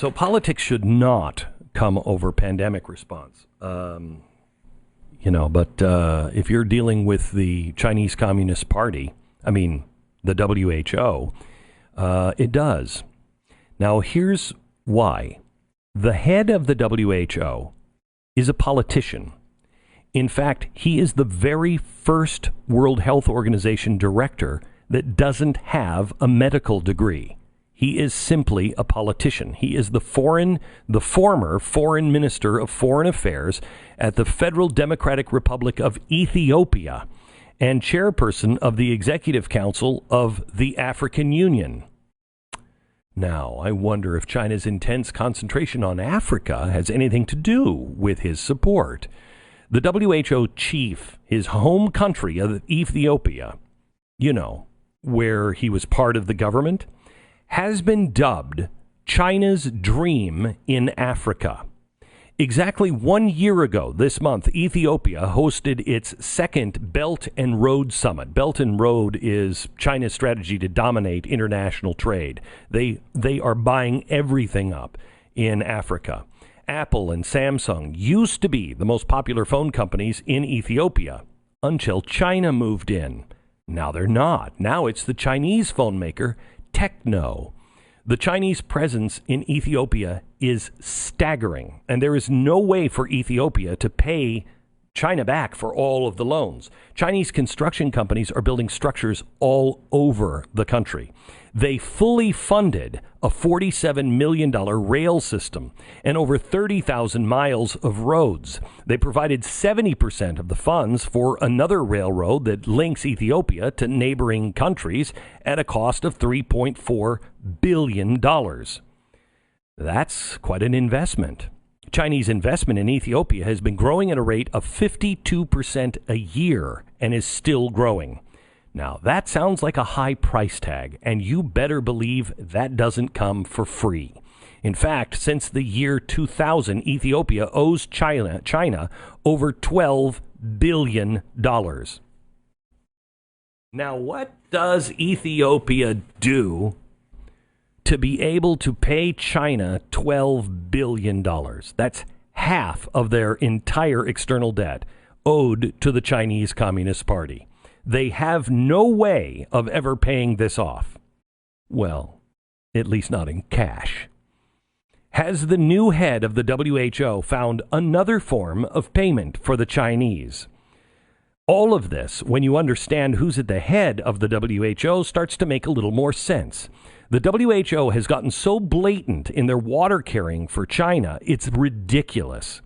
So politics should not come over pandemic response. But if you're dealing with the Chinese Communist Party, the WHO, it does. Now, here's why. The head of the WHO is a politician. In fact, he is the very first World Health Organization director that doesn't have a medical degree. He is simply a politician. He is the former foreign minister of foreign affairs at the Federal Democratic Republic of Ethiopia and chairperson of the Executive Council of the African Union. Now, I wonder if China's intense concentration on Africa has anything to do with his support. The WHO chief, his home country of Ethiopia, where he was part of the government, has been dubbed China's dream in Africa. Exactly 1 year ago this month, Ethiopia hosted its second Belt and Road Summit. Belt and Road is China's strategy to dominate international trade. They are buying everything up in Africa. Apple and Samsung used to be the most popular phone companies in Ethiopia until China moved in. Now they're not. Now it's the Chinese phone maker Techno. The Chinese presence in Ethiopia is staggering, and there is no way for Ethiopia to pay China back for all of the loans. Chinese construction companies are building structures all over the country. They fully funded a $47 million rail system and over 30,000 miles of roads. They provided 70% of the funds for another railroad that links Ethiopia to neighboring countries at a cost of $3.4 billion. That's quite an investment. Chinese investment in Ethiopia has been growing at a rate of 52% a year and is still growing. Now, that sounds like a high price tag, and you better believe that doesn't come for free. In fact, since the year 2000, Ethiopia owes China over $12 billion. Now, what does Ethiopia do to be able to pay China $12 billion? That's half of their entire external debt owed to the Chinese Communist Party. They have no way of ever paying this off. Well, at least not in cash. Has the new head of the WHO found another form of payment for the Chinese? All of this, when you understand who's at the head of the WHO, starts to make a little more sense. The WHO has gotten so blatant in their water carrying for China, it's ridiculous.